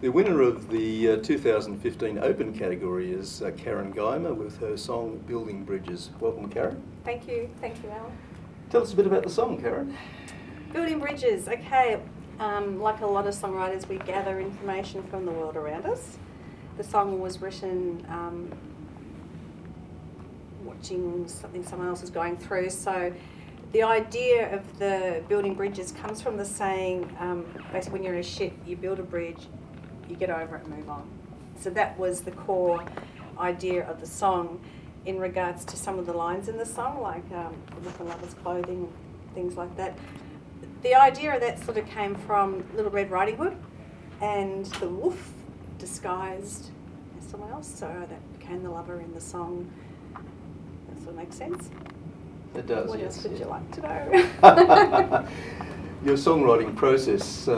The winner of the 2015 Open category is Karen Guymer with her song Building Bridges. Welcome, Karen. Thank you, Alan. Tell us a bit about the song, Karen. Building bridges, okay. Like a lot of songwriters, we gather information from the world around us. The song was written watching something someone else is going through. So the idea of the building bridges comes from the saying, basically when you're in a shit, you build a bridge, you get over it and move on. So that was the core idea of the song in regards to some of the lines in the song, like look on lovers' clothing, things like that. The idea of that sort of came from Little Red Riding Hood and the wolf disguised as someone else, so that became the lover in the song. That sort of makes sense? It does, What yes. else would you like to know? Your songwriting process,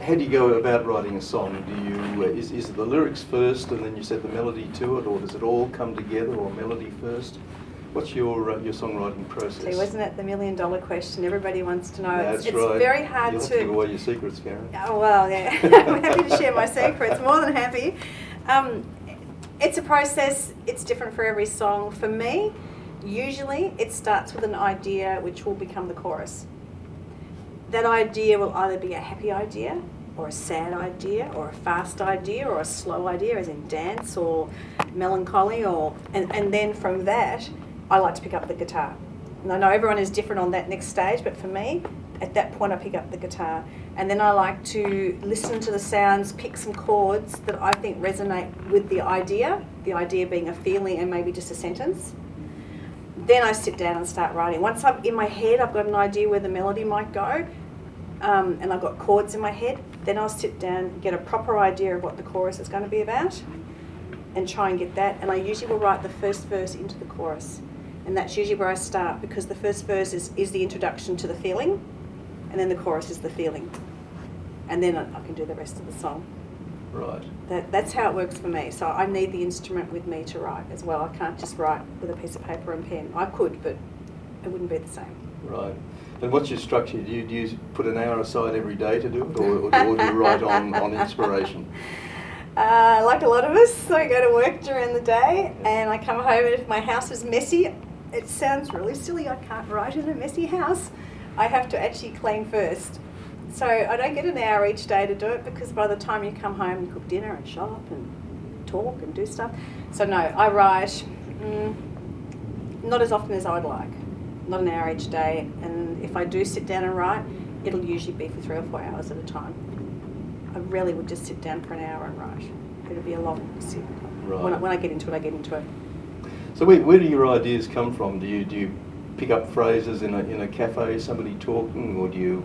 how do you go about writing a song? Do you is it the lyrics first and then you set the melody to it, or does it all come together, or melody first? What's your songwriting process? See, wasn't it the $1 million question? Everybody wants to know. That's it's right. very hard You'll have to give away your secrets, Karen. Oh, well, yeah. I'm happy to share my secrets, more than happy. It's a process. It's different for every song. For me, usually it starts with an idea which will become the chorus. That idea will either be a happy idea, or a sad idea, or a fast idea, or a slow idea, as in dance or melancholy, and then from that, I like to pick up the guitar. And I know everyone is different on that next stage, but for me, at that point I pick up the guitar. And then I like to listen to the sounds, pick some chords that I think resonate with the idea being a feeling and maybe just a sentence. Then I sit down and start writing. Once I'm in my head, I've got an idea where the melody might go, and I've got chords in my head, then I'll sit down, get a proper idea of what the chorus is going to be about, and try and get that. And I usually will write the first verse into the chorus. And that's usually where I start, because the first verse is the introduction to the feeling, and then the chorus is the feeling. And then I can do the rest of the song. Right. That's how it works for me. So I need the instrument with me to write as well. I can't just write with a piece of paper and pen. I could, but it wouldn't be the same. Right. And what's your structure? Do you put an hour aside every day to do it, or do you write on inspiration? Like a lot of us, I go to work during the day, and I come home, and if my house is messy, it sounds really silly, I can't write in a messy house. I have to actually clean first. So I don't get an hour each day to do it, because by the time you come home, you cook dinner and shop and talk and do stuff. So no, I write not as often as I would like, not an hour each day. And if I do sit down and write, it'll usually be for 3 or 4 hours at a time. I rarely would just sit down for an hour and write. It'll be a long sit. Right. When I get into it, I get into it. So where do your ideas come from? Do you pick up phrases in a cafe, somebody talking, or do you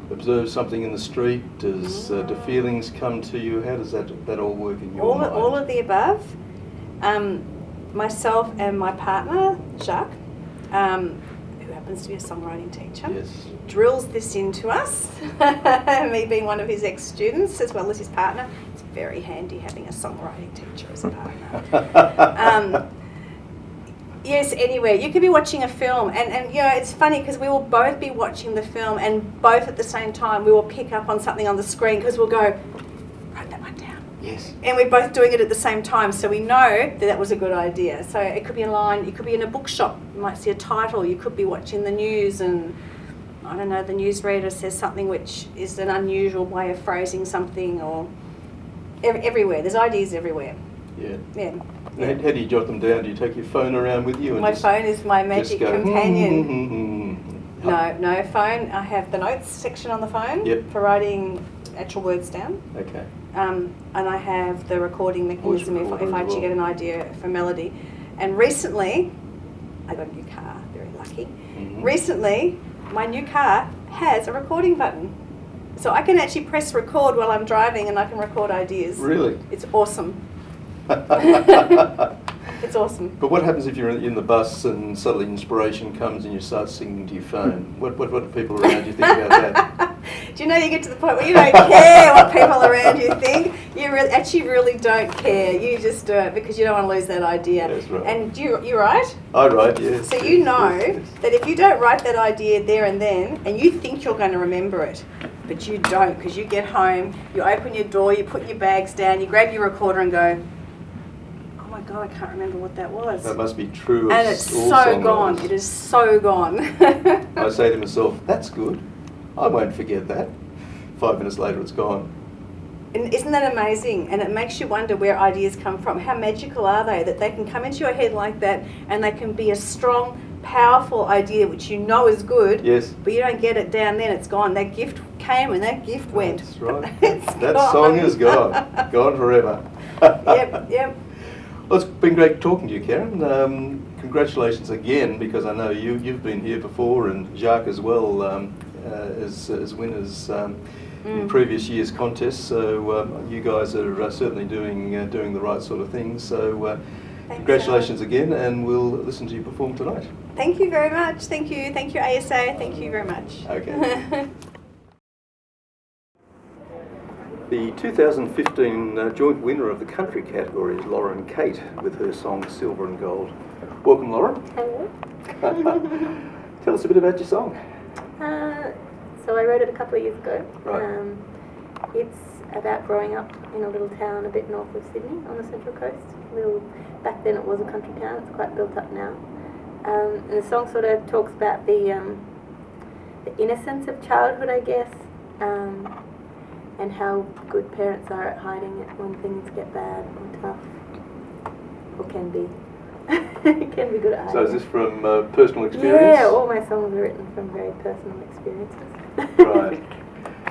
observe something in the street? Do feelings come to you? How does that all work in your mind? All of the above. Myself and my partner, Jacques, who happens to be a songwriting teacher, yes, drills this into us. Me being one of his ex-students as well as his partner. It's very handy having a songwriting teacher as a partner. Yes, anywhere. You could be watching a film, and you know, it's funny because we will both be watching the film, and both at the same time we will pick up on something on the screen, because we'll go, write that one down. Yes. And we're both doing it at the same time, so we know that was a good idea. So it could be a line, you could be in a bookshop, you might see a title, you could be watching the news, and I don't know, the newsreader says something which is an unusual way of phrasing something, or everywhere. There's ideas everywhere. Yeah. Yeah. How do you jot them down? Do you take your phone around with you? And my phone is my magic companion. No phone. I have the notes section on the phone for writing actual words down. Okay. And I have the recording mechanism if I actually get an idea for melody. And recently, I got a new car, very lucky. Mm-hmm. Recently, my new car has a recording button. So I can actually press record while I'm driving, and I can record ideas. Really? It's awesome. It's awesome. But what happens if you're in the bus and suddenly inspiration comes and you start singing to your phone? What do people around you think about that? Do you know, you get to the point where you don't care what people around you think? You actually really don't care. You just do it because you don't want to lose that idea. That's right. And you write? I write, yes. So you know that if you don't write that idea there and then, and you think you're going to remember it, But you don't, because you get home, you open your door, you put your bags down, you grab your recorder and go, oh my God, I can't remember what that was. That must be true of And it's all so gone. songwriters. It is so gone. I say to myself, that's good. I won't forget that. 5 minutes later, it's gone. And isn't that amazing? And it makes you wonder where ideas come from. How magical are they that they can come into your head like that and they can be a strong, powerful idea which you know is good, Yes. but you don't get it down then, it's gone. That gift came and that gift went. That's right. It's That gone. song is gone. Gone forever. Yep. Well, it's been great talking to you, Karen. Congratulations again, because I know you've been here before, and Jacques as well, as winners in previous years' contests. So you guys are certainly doing the right sort of things. So congratulations again, and we'll listen to you perform tonight. Thank you very much. Thank you, ASA. Thank you very much. Okay. The 2015 joint winner of the country category is Loren Kate with her song Silver and Gold. Welcome, Loren. Hello. Tell us a bit about your song. So I wrote it a couple of years ago. Right. It's about growing up in a little town a bit north of Sydney on the Central Coast. Back then it was a country town. It's quite built up now. And the song sort of talks about the innocence of childhood, I guess, and how good parents are at hiding it when things get bad or tough, or can be. Can be good at hiding. So is this from personal experience? Yeah, all my songs are written from very personal experiences. Right.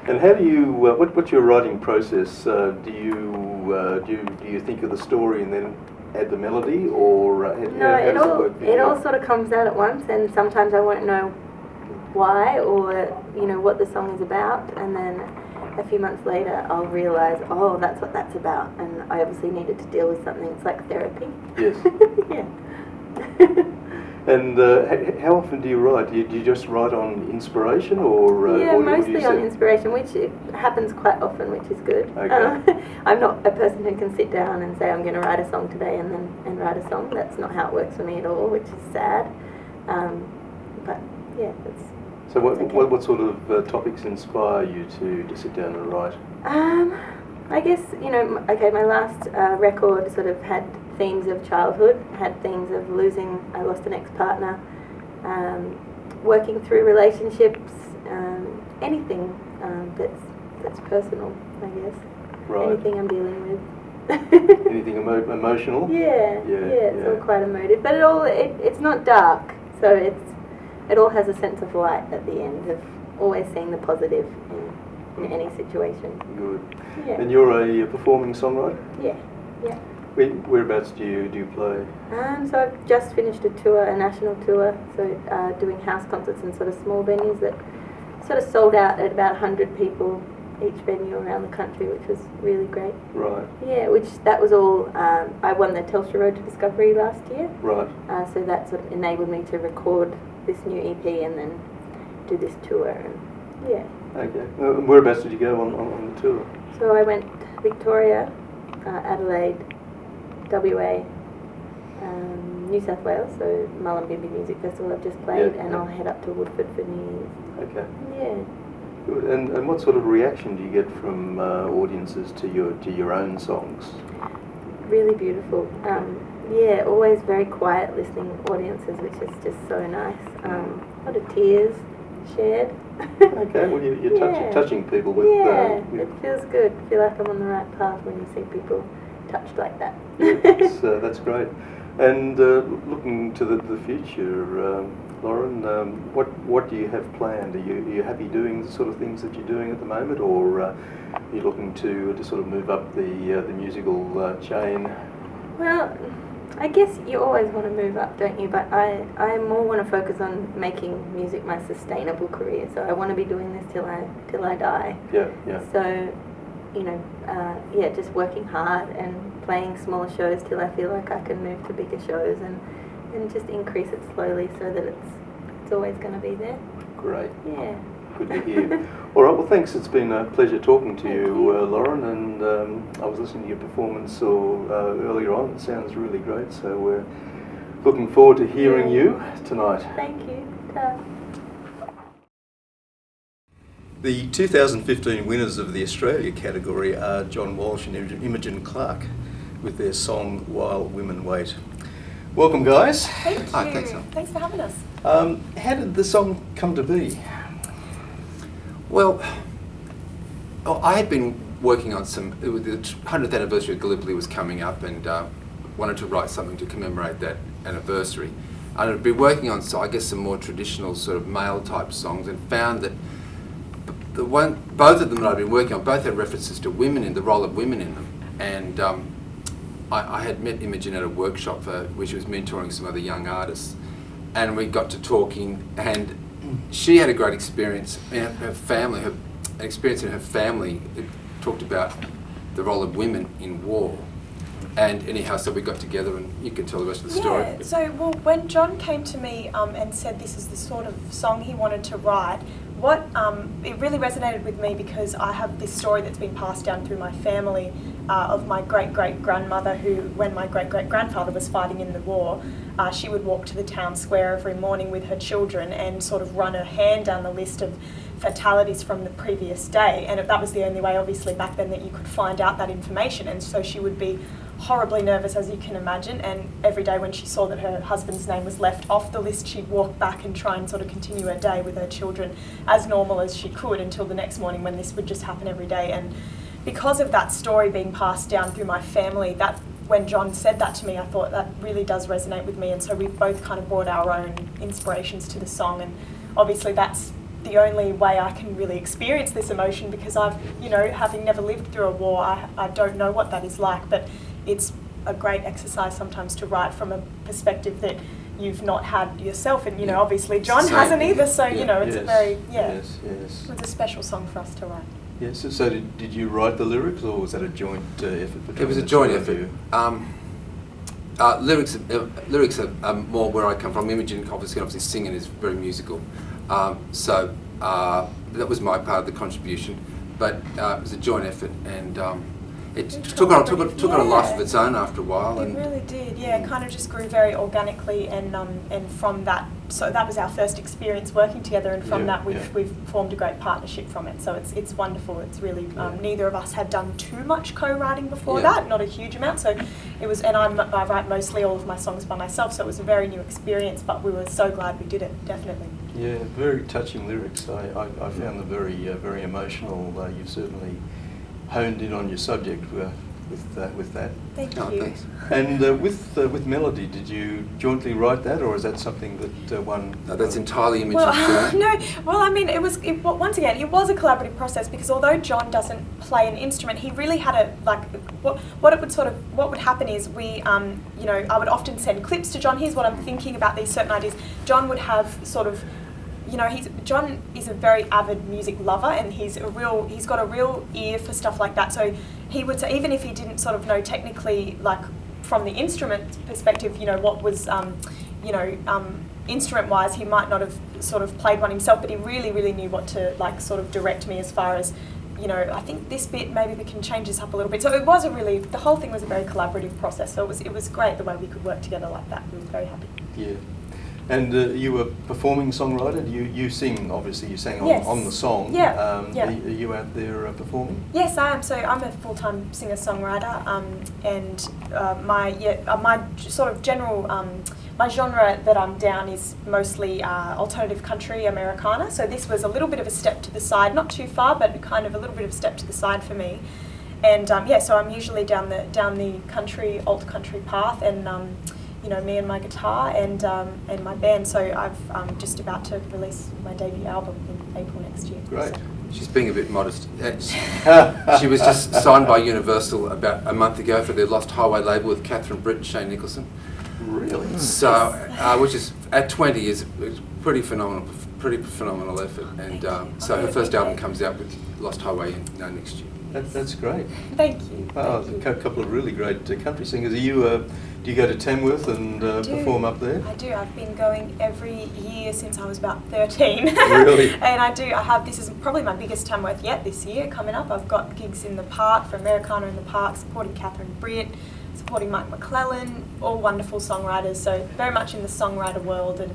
And how do you? What's your writing process? Do you think of the story and then add the melody, or how does it work? It all sort of comes out at once, and sometimes I won't know why or what the song is about, and then a few months later I'll realise, oh, that's what that's about, and I obviously needed to deal with something. It's like therapy. Yes. Yeah. And how often do you write? Do you just write on inspiration, or yeah, or do mostly you on inspiration, which happens quite often, which is good. Okay. I'm not a person who can sit down and say I'm going to write a song today and write a song. That's not how it works for me at all, which is sad. But yeah, it's. So what okay. what sort of topics inspire you to sit down and write? I guess, okay, my last record sort of had themes of childhood, had themes of losing, I lost an ex-partner, working through relationships, anything that's personal, I guess. Right. Anything I'm dealing with. Anything emotional? Yeah, it's all quite emotive, but it's not dark, so it all has a sense of light at the end, of always seeing the positive in any situation. Good. Yeah. And you're a performing songwriter? Yeah. Whereabouts do you play? So I've just finished a national tour, so doing house concerts in sort of small venues that sort of sold out at about 100 people each venue around the country, which was really great. Right. Yeah, that was all, I won the Telstra Road to Discovery last year. Right. So that sort of enabled me to record this new EP and then do this tour. And yeah. Okay. Whereabouts did you go on the tour? So I went Victoria, Adelaide, WA, New South Wales, so Mullumbimby Music Festival I've just played, and I'll head up to Woodford for New Year's. Okay. Yeah. Good. And what sort of reaction do you get from audiences to your own songs? Really beautiful. Yeah, always very quiet listening audiences, which is just so nice. A lot of tears shared. Okay, well you're touching people with... it feels good. I feel like I'm on the right path when you see people touched like that. That's great. And looking to the future, Loren, what do you have planned? Are you happy doing the sort of things that you're doing at the moment, or are you looking to sort of move up the musical chain? Well, I guess you always want to move up, don't you? But I more want to focus on making music my sustainable career. So I want to be doing this till I die. Yeah. So, just working hard and playing smaller shows till I feel like I can move to bigger shows and just increase it slowly so that it's always going to be there. Great. Yeah. Good to hear. All right, well thanks, it's been a pleasure talking to you, Loren, and I was listening to your performance earlier on. It sounds really great, so we're looking forward to hearing you tonight. Thank you. Ta. The 2015 winners of the Australia category are John Walsh and Imogen Clark with their song While Women Wait. Welcome, guys. Thank you. Hi, thanks, Al. Thanks for having us. How did the song come to be? Well, I had been working on the 100th anniversary of Gallipoli was coming up, and wanted to write something to commemorate that anniversary. And I'd been working on, so I guess, some more traditional sort of male type songs, and found that both of them that I'd been working on, both had references to women in the role of women in them. And I had met Imogen at a workshop where she was mentoring some other young artists, and we got to talking, and she had a great experience in her family. An experience in her family talked about the role of women in war. And anyhow, so we got together, and you can tell the rest of the story. Yeah, so well, when John came to me and said this is the sort of song he wanted to write, it really resonated with me because I have this story that's been passed down through my family of my great-great-grandmother who, when my great-great-grandfather was fighting in the war, she would walk to the town square every morning with her children and sort of run her hand down the list of fatalities from the previous day. And that was the only way, obviously, back then that you could find out that information. And so she would be horribly nervous, as you can imagine, and every day when she saw that her husband's name was left off the list, she'd walk back and try and sort of continue her day with her children as normal as she could until the next morning, when this would just happen every day. And because of that story being passed down through my family, that when John said that to me, I thought that really does resonate with me, and so we've both kind of brought our own inspirations to the song. And obviously that's the only way I can really experience this emotion, because I've, having never lived through a war, I don't know what that is like, but it's a great exercise sometimes to write from a perspective that you've not had yourself, and obviously John hasn't either, so it's a very Yes. It's a special song for us to write. Yes. So did you write the lyrics, or was that a joint effort between It was a the joint two of effort. you? Lyrics are more where I come from. Imogen obviously singing is very musical, so that was my part of the contribution. But it was a joint effort, and it took on a life of its own after a while. It really did, yeah. It kind of just grew very organically, and from that, so that was our first experience working together, and from that we've formed a great partnership from it. So it's wonderful. It's really neither of us had done too much co-writing before that, not a huge amount. So it was, and I write mostly all of my songs by myself, so it was a very new experience. But we were so glad we did it, definitely. Yeah, very touching lyrics. I found them very emotional. You've certainly honed in on your subject with that. Thank Oh, you. thanks. And with melody, did you jointly write that, or is that something that one? No, that's entirely Imogen's Well, doing. no. Well, I mean, once again, it was a collaborative process, because although John doesn't play an instrument, he really had what would happen is we, I would often send clips to John. Here's what I'm thinking about these certain ideas. John would have sort of, John is a very avid music lover, and he's got a real ear for stuff like that. So he would say, even if he didn't sort of know technically, like from the instrument perspective, what was, instrument-wise, he might not have sort of played one himself, but he really, really knew what to sort of direct me as far as, I think this bit, maybe we can change this up a little bit. So it was the whole thing was a very collaborative process. So it was great the way we could work together like that. We were very happy. Yeah. And you were performing songwriter. You sing, obviously. You sang on the song. Yeah. Are you out there performing? Yes, I am. So I'm a full-time singer-songwriter, and my sort of general my genre that I'm down is mostly alternative country Americana. So this was a little bit of a step to the side, not too far, but kind of a little bit of a step to the side for me. And so I'm usually down the country, alt country path, and me and my guitar and my band. So I'm just about to release my debut album in April next year. Great. She's being a bit modest. She was just signed by Universal about a month ago for their Lost Highway label with Catherine Britt and Shane Nicholson. Really? So, which is at 20 is pretty phenomenal effort. And so her first album comes out with Lost Highway next year. That's great. Thank you. Wow, Thank a you. couple of really great country singers. Do you go to Tamworth and perform up there? I do. I've been going every year since I was about 13. Really? And I do. This is probably my biggest Tamworth yet this year coming up. I've got gigs in the park, for Americana in the park, supporting Catherine Britt, supporting Mike McClellan, all wonderful songwriters. So very much in the songwriter world, and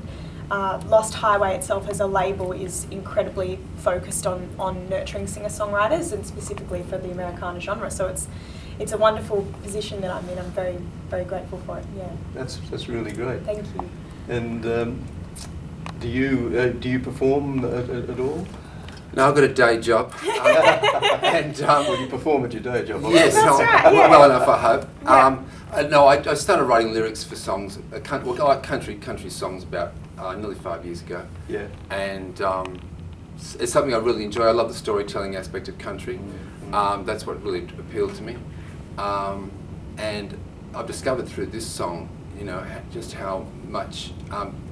Lost Highway itself as a label is incredibly focused on nurturing singer-songwriters and specifically for the Americana genre. So it's a wonderful position that I'm in. I'm very, very grateful for it. Yeah. That's really great. Thank you. And do you perform at all? No, I've got a day job. And Well, you perform at your day job. yes, That's right, yeah. well enough, I hope. Yeah. No, I started writing lyrics for songs, country songs about nearly 5 years ago. Yeah. And it's something I really enjoy. I love the storytelling aspect of country. That's what really appealed to me. And I've discovered through this song, just how much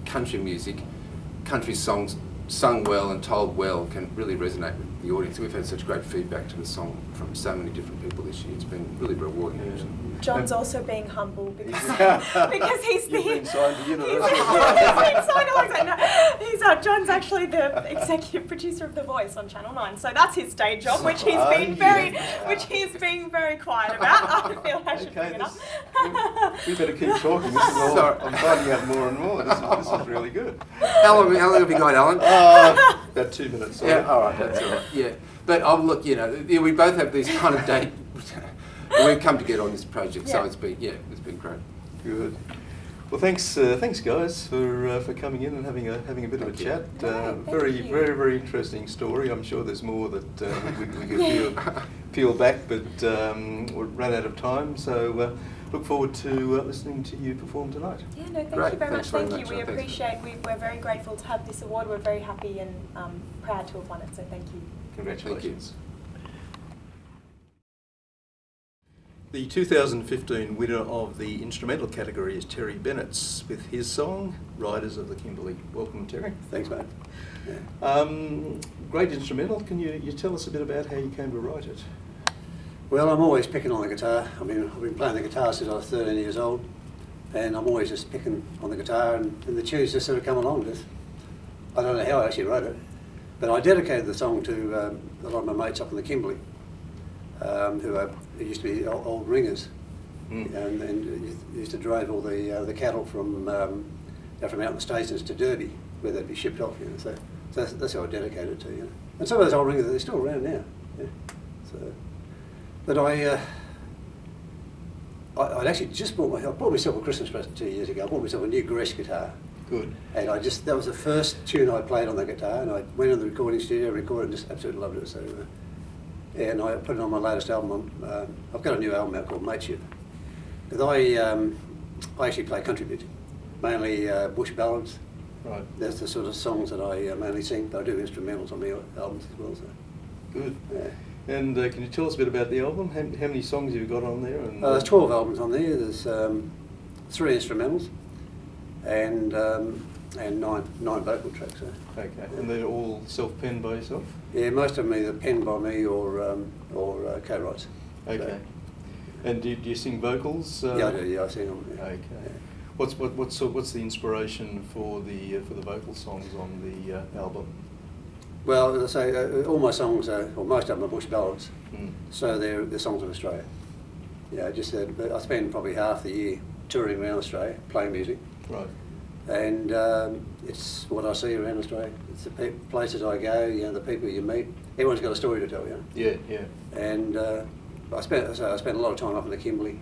country songs sung well and told well can really resonate with the audience. We've had such great feedback to the song from so many different people this year. It's been really rewarding, actually. John's also being humble because he's You've been signed to He's university. been signed alongside. No, John's actually the executive producer of The Voice on Channel 9, so that's his day job, which he's being very quiet about. I feel I should bring it up. We better keep talking. This is all. Sorry. I'm finding out more and more. This is really good. How long have you got, Alan? About 2 minutes. Sorry. Yeah, all right, that's all right. Yeah, but look, we both have these kind of dates. We've come together on this project, so Yeah. it's been great. Good. Well, thanks guys for coming in and having a bit of a chat. Very very interesting story. I'm sure there's more that we could peel back, but we ran out of time. So look forward to listening to you perform tonight. Yeah, no, thank Great, you very much. thanks very Thank you. much. We Thanks. appreciate. We're very grateful to have this award. We're very happy and proud to have won it. So thank you. Congratulations. The 2015 winner of the instrumental category is Terry Bennetts with his song "Riders of the Kimberley." Welcome, Terry. Thanks, mate. Great instrumental. Can you tell us a bit about how you came to write it? Well, I'm always picking on the guitar. I mean, I've been playing the guitar since I was 13 years old, and I'm always just picking on the guitar, and the tunes just sort of come along. I don't know how I actually wrote it, but I dedicated the song to a lot of my mates up in the Kimberley, who used to be old ringers, and used to drive all the cattle from out in the stations to Derby, where they'd be shipped off. So that's how I dedicated it to. And some of those old ringers, they're still around now. Yeah. So, but I'd actually just bought myself a Christmas present 2 years ago. I bought myself a new Gresh guitar. Good. And that was the first tune I played on the guitar, and I went in the recording studio, recorded, and just absolutely loved it. So, and I put it on my latest album. I've got a new album out called Mateship. Because I actually play country music, mainly bush ballads. Right. That's the sort of songs that I mainly sing, but I do instrumentals on my albums as well. So. Good. Yeah. And can you tell us a bit about the album? How many songs have you got on there? And, There's 12 albums on there. There's 3 instrumentals and 9 vocal tracks. So. Okay. And they're all self-penned by yourself? Yeah, most of them either penned by me or co-writes. Okay. So, and do you sing vocals? yeah, I do. Yeah, I sing them. Yeah. Okay. Yeah. What's the inspiration for the vocal songs on the album? Well, as I say, all my songs or most of them are bush ballads, Mm. so they're songs of Australia. Yeah, I spend probably half the year touring around Australia, playing music, Right. and it's what I see around Australia. It's the places I go, the people you meet. Everyone's got a story to tell, Yeah, yeah. And I spent a lot of time up in the Kimberley,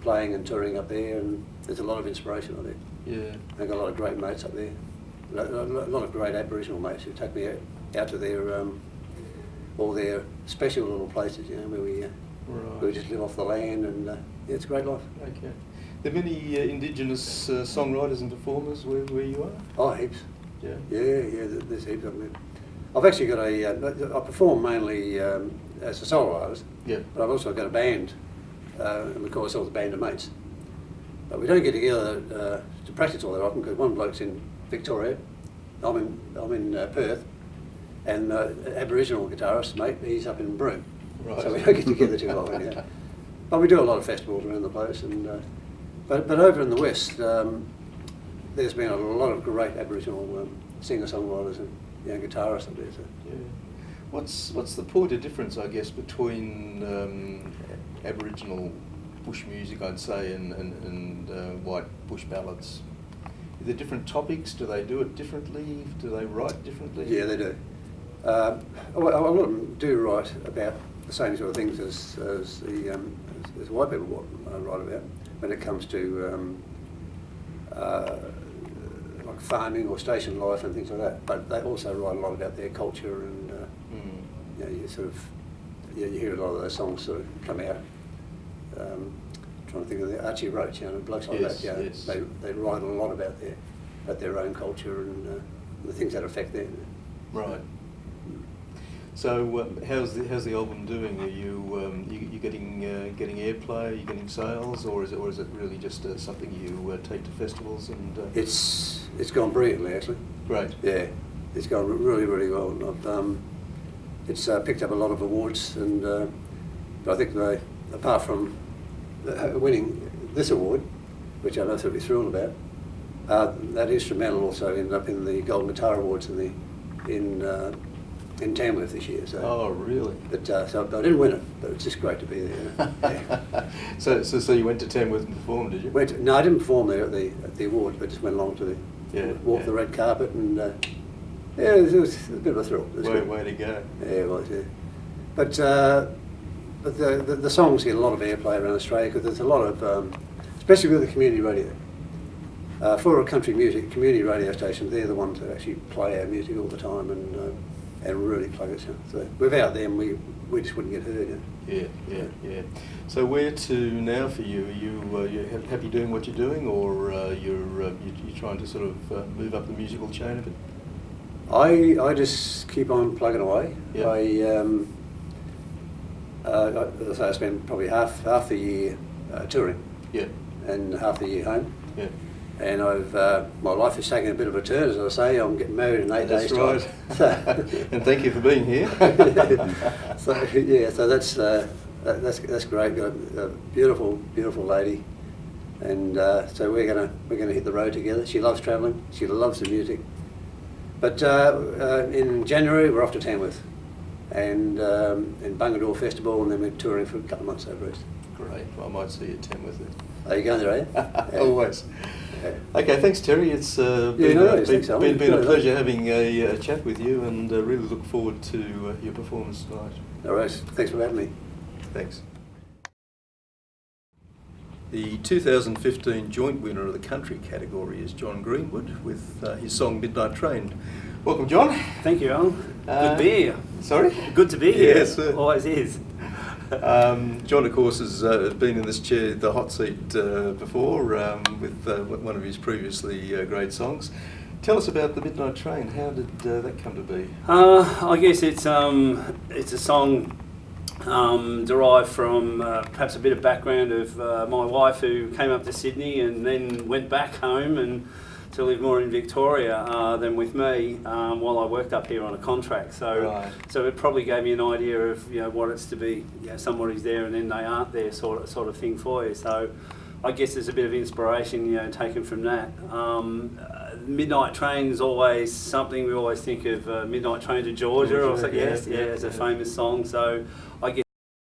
playing and touring up there, and there's a lot of inspiration on there. Yeah. I've got a lot of great mates up there, a lot of great Aboriginal mates who take me out to their all their special little places, where we just live off the land, and it's a great life. Okay. There many Indigenous songwriters and performers where you are? Oh, heaps. Yeah. Yeah, there's heaps of them. I've actually got I perform mainly as a solo artist, Yeah. but I've also got a band, and we call ourselves a band of mates. But we don't get together to practice all that often, because one bloke's in Victoria, I'm in Perth, and Aboriginal guitarist, mate, he's up in Broome. Right. So we don't get together too often. Yeah. But we do a lot of festivals around the place, and but over in the West, there's been a lot of great Aboriginal singer-songwriters and guitarists up there. So. Yeah. What's the point of difference, I guess, between Aboriginal bush music, I'd say, and white bush ballads? Are there different topics? Do they do it differently? Do they write differently? Yeah, they do. A lot of them do write about the same sort of things as white people write about when it comes to like farming or station life and things like that. But they also write a lot about their culture and you know, you sort of you hear a lot of those songs sort of come out. Trying to think of the Archie Roach, you know, blokes like Yes, that. You know, yes. they write a lot about their own culture and the things that affect them. Right. So how's the album doing? Are you getting airplay? Are you getting sales, or is it really just something you take to festivals and? It's gone brilliantly, actually. Great. Yeah, it's gone really, really well. It's picked up a lot of awards, and I think apart from winning this award, which I'm absolutely thrilled about, that instrumental also ended up in the Golden Guitar Awards in Tamworth this year. So, Oh, really? but so I didn't win it, but it's just great to be there. Yeah. So you went to Tamworth and performed, did you? No, I didn't perform there at the awards, but just went along to walk the red carpet, and yeah, it was a bit of a thrill. It was good. Way to go. Yeah, it was. Yeah. But the songs get a lot of airplay around Australia because there's a lot of, especially with the community radio. For a country music community radio station, they're the ones that actually play our music all the time and really plug it. So without them, we just wouldn't get heard. Yeah. So where to now for you? Are you happy doing what you're doing, or you're trying to sort of move up the musical chain a bit? I just keep on plugging away. Yeah. As I spend probably half the year touring, Yeah. and half the year home. Yeah. And my life is taking a bit of a turn, as I say. I'm getting married in 8 days' That's time. right. And thank you for being here. So yeah, so that's great. Got a beautiful lady, and so we're gonna hit the road together. She loves travelling. She loves the music. But in January we're off to Tamworth, and Bungadore Festival, and then we're touring for a couple of months over east. Great. Well, I might see you at Tamworth then. Are you going there, are you? Yeah. Always. Yeah. Okay, thanks Terry. It's no worries. Thanks, Alan. been a Yeah, pleasure having a chat with you, and really look forward to your performance tonight. All right. Thanks for having me. Thanks. The 2015 joint winner of the country category is John Greenwood with his song Midnight Train. Welcome, John. Thank you, Alan. Good to be here. Sorry? Good to be here. Yes, sir. Always is. John, of course, has been in this chair, the hot seat, before with one of his previously great songs. Tell us about the Midnight Train. How did that come to be? I guess it's a song derived from perhaps a bit of background of my wife, who came up to Sydney and then went back home and to live more in Victoria than with me while I worked up here on a contract. So, Right. so it probably gave me an idea of what it's to be. Somebody's there and then they aren't there, sort of thing for you. So, I guess there's a bit of inspiration taken from that. Midnight Train is always something we always think of. Midnight Train to Georgia, or so, yes, Yeah, it's a famous song. So, I guess.